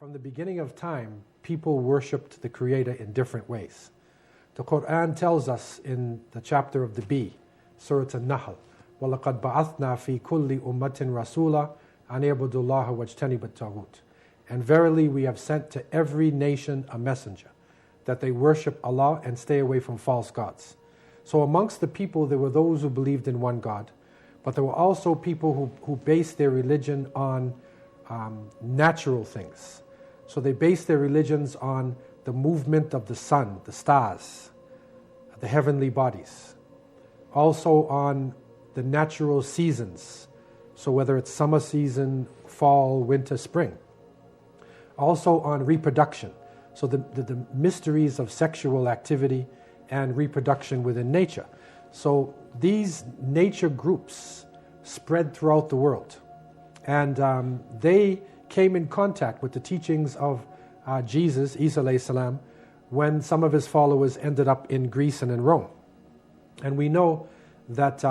From the beginning of time, people worshipped the Creator in different ways. The Quran tells us in the chapter of the bee, Surah An-Nahl, وَلَقَدْ بَعَثْنَا فِي كُلِّ أُمَّةٍ رَسُولًا أَنْ يَعْبُدُوا اللَّهَ وَاجْتَنِبُوا الطَّاغُوتَ. And verily we have sent to every nation a messenger, that they worship Allah and stay away from false gods. So amongst the people there were those who believed in one God, but there were also people who based their religion on natural things. So they based their religions on the movement of the sun, the stars, the heavenly bodies. Also on the natural seasons. So whether it's summer season, fall, winter, spring. Also on reproduction. So the mysteries of sexual activity and reproduction within nature. So these nature groups spread throughout the world. And they came in contact with the teachings of Jesus, Isa alayhi salam, when some of his followers ended up in Greece and in Rome. And we know that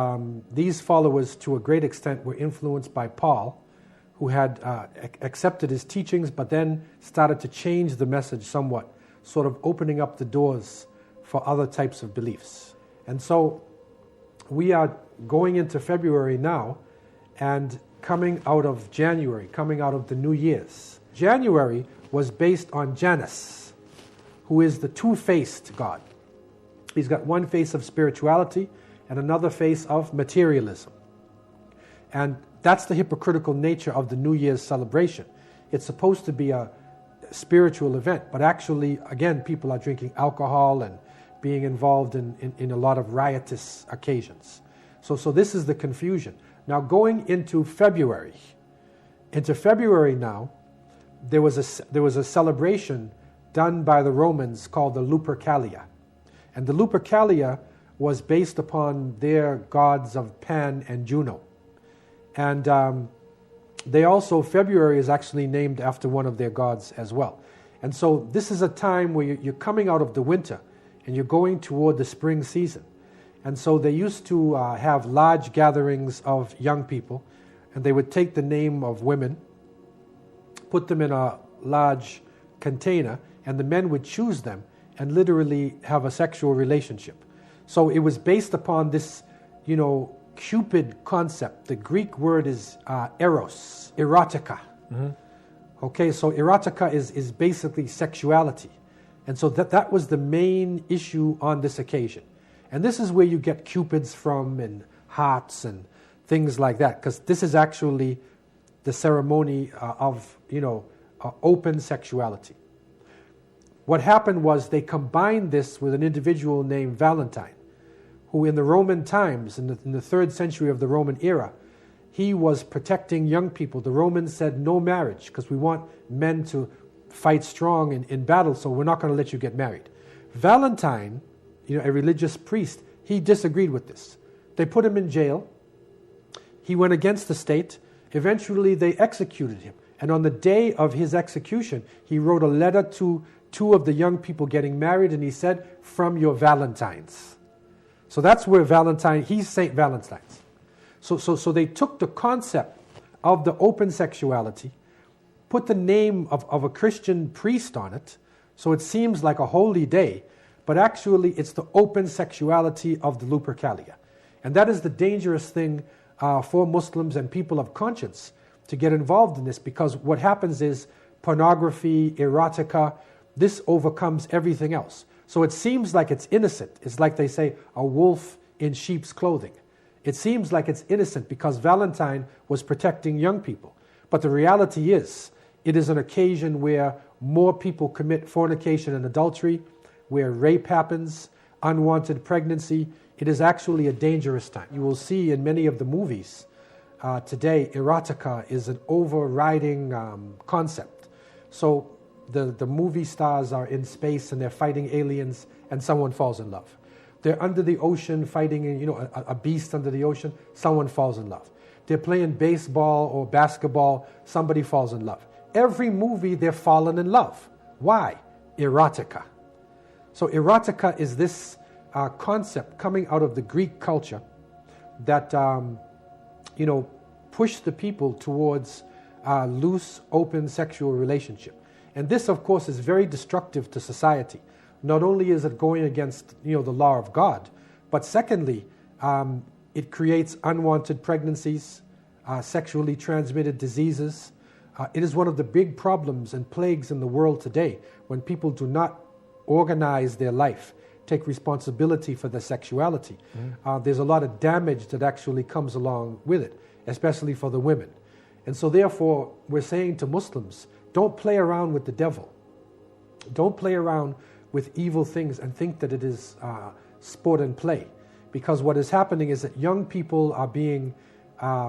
these followers, to a great extent, were influenced by Paul, who had accepted his teachings, but then started to change the message somewhat, sort of opening up the doors for other types of beliefs. And so we are going into February now, and coming out of January, coming out of the New Year's. January was based on Janus, who is the two-faced God. He's got one face of spirituality and another face of materialism. And that's the hypocritical nature of the New Year's celebration. It's supposed to be a spiritual event, but actually, again, people are drinking alcohol and being involved in a lot of riotous occasions. So this is the confusion. Now going into February now, there was a celebration done by the Romans called the Lupercalia. And the Lupercalia was based upon their gods of Pan and Juno. And they also, February is actually named after one of their gods as well. And so this is a time where you're coming out of the winter and you're going toward the spring season. And so they used to have large gatherings of young people, and they would take the name of women, put them in a large container, and the men would choose them and literally have a sexual relationship. So it was based upon this, Cupid concept. The Greek word is eros, erotica. Mm-hmm. Okay, so erotica is basically sexuality. And so that was the main issue on this occasion. And this is where you get cupids from and hearts and things like that, because this is actually the ceremony of, open sexuality. What happened was they combined this with an individual named Valentine, who in the Roman times, in the 3rd century of the Roman era, he was protecting young people. The Romans said no marriage, because we want men to fight strong in battle, so we're not going to let you get married. Valentine, a religious priest, he disagreed with this. They put him in jail. He went against the state. Eventually, they executed him. And on the day of his execution, he wrote a letter to 2 of the young people getting married, and he said, "From your Valentines." So that's where Valentine, he's Saint Valentine's. So they took the concept of the open sexuality, put the name of a Christian priest on it, so it seems like a holy day, but actually it's the open sexuality of the Lupercalia. And that is the dangerous thing for Muslims and people of conscience to get involved in this, because what happens is pornography, erotica, this overcomes everything else. So it seems like it's innocent. It's like they say, a wolf in sheep's clothing. It seems like it's innocent because Valentine was protecting young people. But the reality is, it is an occasion where more people commit fornication and adultery, where rape happens, unwanted pregnancy. It is actually a dangerous time. You will see in many of the movies today, erotica is an overriding concept. So the movie stars are in space and they're fighting aliens and someone falls in love. They're under the ocean fighting a beast under the ocean, someone falls in love. They're playing baseball or basketball, somebody falls in love. Every movie they're falling in love. Why? Erotica. So erotica is this concept coming out of the Greek culture that pushed the people towards loose, open sexual relationship. And this, of course, is very destructive to society. Not only is it going against, the law of God, but secondly, it creates unwanted pregnancies, sexually transmitted diseases. It is one of the big problems and plagues in the world today when people do not organize their life, take responsibility for their sexuality. There's a lot of damage that actually comes along with it, especially for the women. And so therefore, we're saying to Muslims, don't play around with the devil. Don't play around with evil things and think that it is sport and play. Because what is happening is that young people are being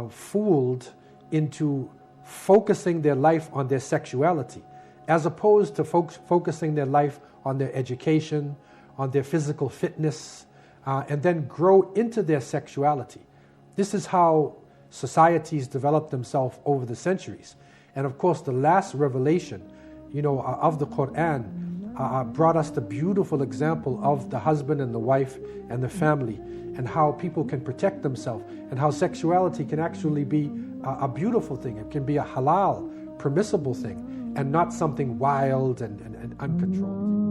fooled into focusing their life on their sexuality, as opposed to focusing their life on their education, on their physical fitness, and then grow into their sexuality. This is how societies develop themselves over the centuries. And of course, the last revelation, of the Quran brought us the beautiful example of the husband and the wife and the family, and how people can protect themselves, and how sexuality can actually be a beautiful thing. It can be a halal, permissible thing, and not something wild and uncontrolled.